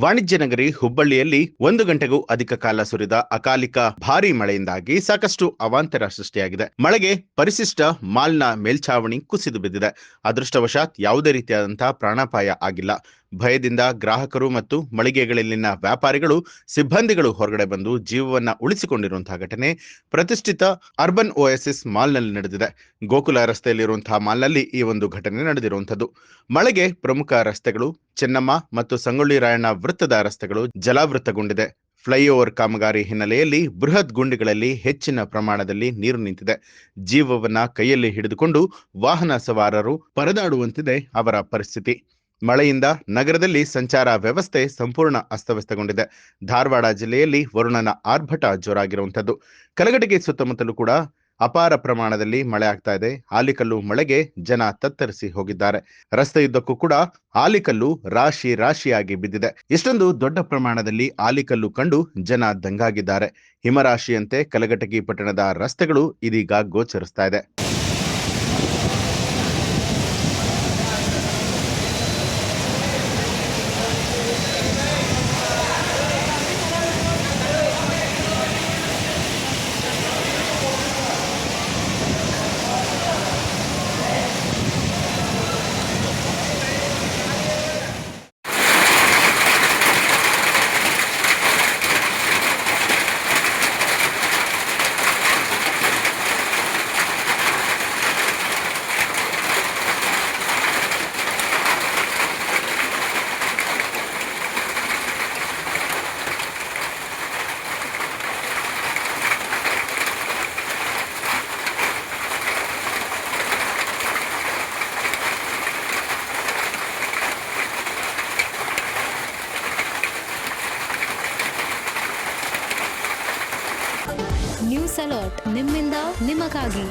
ವಾಣಿಜ್ಯ ನಗರಿ ಹುಬ್ಬಳ್ಳಿಯಲ್ಲಿ 1 ಗಂಟೆಗೂ ಅಧಿಕ ಕಾಲ ಸುರಿದ ಅಕಾಲಿಕ ಭಾರೀ ಮಳೆಯಿಂದಾಗಿ ಸಾಕಷ್ಟು ಅವಾಂತರ ಸೃಷ್ಟಿಯಾಗಿದೆ. ಮಳೆಗೆ ಪರಿಶಿಷ್ಟ ಮಾಲ್ನ ಮೇಲ್ಛಾವಣಿ ಕುಸಿದು ಬಿದ್ದಿದೆ. ಅದೃಷ್ಟವಶಾತ್ ಯಾವುದೇ ರೀತಿಯಾದಂತಹ ಪ್ರಾಣಾಪಾಯ ಆಗಿಲ್ಲ. ಭಯದಿಂದ ಗ್ರಾಹಕರು ಮತ್ತು ಮಳಿಗೆಗಳಲ್ಲಿನ ವ್ಯಾಪಾರಿಗಳು, ಸಿಬ್ಬಂದಿಗಳು ಹೊರಗಡೆ ಬಂದು ಜೀವವನ್ನ ಉಳಿಸಿಕೊಂಡಿರುವಂತಹ ಘಟನೆ ಪ್ರತಿಷ್ಠಿತ ಅರ್ಬನ್ ಓಎಸಿಸ್ ಮಾಲ್ನಲ್ಲಿ ನಡೆದಿದೆ. ಗೋಕುಲ ರಸ್ತೆಯಲ್ಲಿರುವಂತಹ ಮಾಲ್ನಲ್ಲಿ ಈ ಒಂದು ಘಟನೆ ನಡೆದಿರುವಂತದ್ದು. ಮಳೆಗೆ ಪ್ರಮುಖ ರಸ್ತೆಗಳು, ಚೆನ್ನಮ್ಮ ಮತ್ತು ಸಂಗೊಳ್ಳಿ ರಾಯಣ್ಣ ವೃತ್ತದ ರಸ್ತೆಗಳು ಜಲಾವೃತಗೊಂಡಿದೆ. ಫ್ಲೈಓವರ್ ಕಾಮಗಾರಿ ಹಿನ್ನೆಲೆಯಲ್ಲಿ ಬೃಹತ್ ಗುಂಡಿಗಳಲ್ಲಿ ಹೆಚ್ಚಿನ ಪ್ರಮಾಣದಲ್ಲಿ ನೀರು ನಿಂತಿದೆ. ಜೀವವನ್ನ ಕೈಯಲ್ಲಿ ಹಿಡಿದುಕೊಂಡು ವಾಹನ ಸವಾರರು ಪರದಾಡುವಂತಿದೆ ಅವರ ಪರಿಸ್ಥಿತಿ. ಮಳೆಯಿಂದ ನಗರದಲ್ಲಿ ಸಂಚಾರ ವ್ಯವಸ್ಥೆ ಸಂಪೂರ್ಣ ಅಸ್ತವ್ಯಸ್ತಗೊಂಡಿದೆ. ಧಾರವಾಡ ಜಿಲ್ಲೆಯಲ್ಲಿ ವರುಣನ ಆರ್ಭಟ ಜೋರಾಗಿರುವಂಥದ್ದು. ಕಲಘಟಗಿ ಸುತ್ತಮುತ್ತಲೂ ಕೂಡ ಅಪಾರ ಪ್ರಮಾಣದಲ್ಲಿ ಮಳೆ ಆಗ್ತಾ ಇದೆ. ಆಲಿಕಲ್ಲು ಮಳೆಗೆ ಜನ ತತ್ತರಿಸಿ ಹೋಗಿದ್ದಾರೆ. ರಸ್ತೆಯುದ್ದಕ್ಕೂ ಕೂಡ ಆಲಿಕಲ್ಲು ರಾಶಿ ರಾಶಿಯಾಗಿ ಬಿದ್ದಿದೆ. ಇಷ್ಟೊಂದು ದೊಡ್ಡ ಪ್ರಮಾಣದಲ್ಲಿ ಆಲಿಕಲ್ಲು ಕಂಡು ಜನ ದಂಗಾಗಿದ್ದಾರೆ. ಹಿಮರಾಶಿಯಂತೆ ಕಲಘಟಗಿ ಪಟ್ಟಣದ ರಸ್ತೆಗಳು ಇದೀಗ ಗೋಚರಿಸ್ತಾ ಇದೆ. ನ್ಯೂಸ್ ಅಲರ್ಟ್, ನಿಮ್ಮಿಂದ ನಿಮಗಾಗಿ.